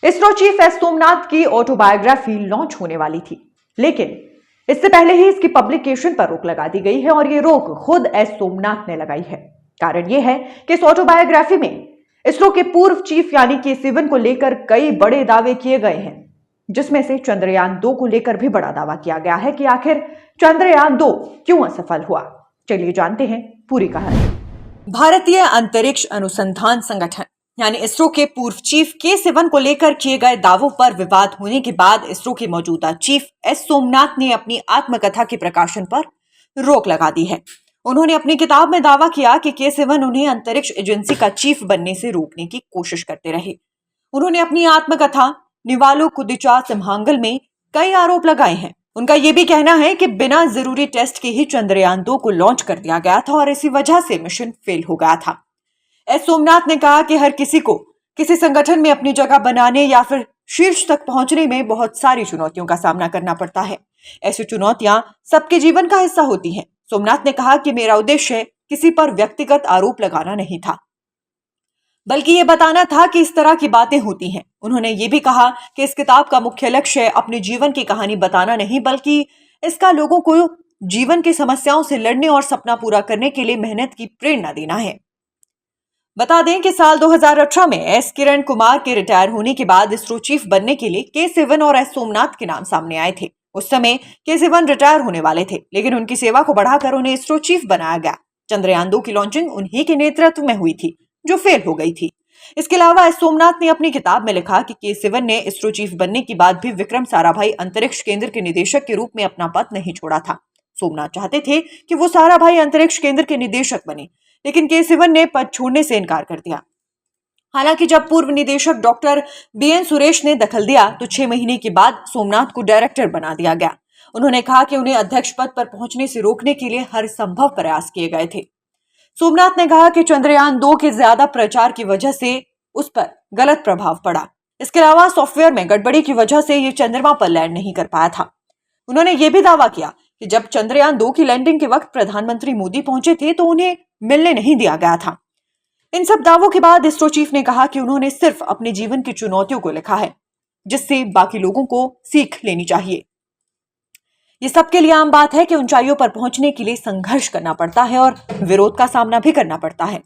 ISRO chief S Somnath की autobiography launch होने वाली थी, लेकिन इससे पहले ही इसकी पब्लिकेशन पर रोक लगा दी गई है और ये रोक खुद एस सोमनाथ ने लगाई है। कारण यह है कि इस ऑटोबायोग्राफी में इसरो के पूर्व चीफ यानी के सिवन को लेकर कई बड़े दावे किए गए हैं, जिसमें से चंद्रयान 2 को लेकर भी बड़ा दावा किया गया है कि आखिर चंद्रयान 2 क्यों असफल हुआ। चलिए जानते हैं पूरी कहानी। भारतीय अंतरिक्ष अनुसंधान संगठन यानी इसरो के पूर्व चीफ के सिवन को लेकर किए गए दावों पर विवाद होने के बाद इसरो के मौजूदा चीफ एस सोमनाथ ने अपनी आत्मकथा के प्रकाशन पर रोक लगा दी है। उन्होंने अपनी किताब में दावा किया कि के सिवन उन्हें अंतरिक्ष एजेंसी का चीफ बनने से रोकने की कोशिश करते रहे। उन्होंने अपनी आत्मकथा निवालो कुदिचा सिम्हांगल में कई आरोप लगाए हैं। उनका यह भी कहना है कि बिना जरूरी टेस्ट के ही चंद्रयान 2 को लॉन्च कर दिया गया था और इसी वजह से मिशन फेल हो गया था। एस सोमनाथ ने कहा कि हर किसी को किसी संगठन में अपनी जगह बनाने या फिर शीर्ष तक पहुंचने में बहुत सारी चुनौतियों का सामना करना पड़ता है। ऐसी चुनौतियां सबके जीवन का हिस्सा होती हैं। सोमनाथ ने कहा कि मेरा उद्देश्य किसी पर व्यक्तिगत आरोप लगाना नहीं था, बल्कि ये बताना था कि इस तरह की बातें होती हैं। उन्होंने ये भी कहा कि इस किताब का मुख्य लक्ष्य अपने जीवन की कहानी बताना नहीं, बल्कि इसका लोगों को जीवन की समस्याओं से लड़ने और सपना पूरा करने के लिए मेहनत की प्रेरणा देना है। बता दें कि साल 2018 में एस किरण कुमार के रिटायर होने के बाद इसरो चीफ बनने के लिए के सिवन और एस सोमनाथ के नाम सामने आए थे। उस समय के सिवन रिटायर होने वाले थे, लेकिन उनकी सेवा को बढ़ाकर उन्हें इसरो चीफ बनाया गया। चंद्रयान 2 की लॉन्चिंग उन्हीं के नेतृत्व में हुई थी, जो फेल हो गई थी। इसके अलावा एस सोमनाथ ने अपनी किताब में लिखा कि के सिवन ने इसरो चीफ बनने के बाद भी विक्रम साराभाई अंतरिक्ष केंद्र के निदेशक के रूप में अपना पद नहीं छोड़ा था। सोमनाथ चाहते थे कि वो साराभाई अंतरिक्ष केंद्र के निदेशक बने, लेकिन के सिवन ने पद छोड़ने से इनकार कर दिया। हालांकि जब पूर्व निदेशक डॉक्टर बीएन सुरेश ने दखल दिया तो 6 महीने के बाद सोमनाथ को डायरेक्टर बना दिया गया। उन्होंने कहा कि उन्हें अध्यक्ष पद पर पहुंचने से रोकने के लिए हर संभव प्रयास किए गए थे। सोमनाथ ने कहा कि चंद्रयान 2 के ज्यादा प्रचार की वजह से उस पर गलत प्रभाव पड़ा। इसके अलावा सॉफ्टवेयर में गड़बड़ी की वजह से ये चंद्रमा पर लैंड नहीं कर पाया था। उन्होंने ये भी दावा किया कि जब चंद्रयान 2 की लैंडिंग के वक्त प्रधानमंत्री मोदी पहुंचे थे तो उन्हें मिलने नहीं दिया गया था। इन सब दावों के बाद इसरो चीफ ने कहा कि उन्होंने सिर्फ अपने जीवन की चुनौतियों को लिखा है, जिससे बाकी लोगों को सीख लेनी चाहिए। ये सबके लिए आम बात है कि ऊंचाइयों पर पहुंचने के लिए संघर्ष करना पड़ता है और विरोध का सामना भी करना पड़ता है।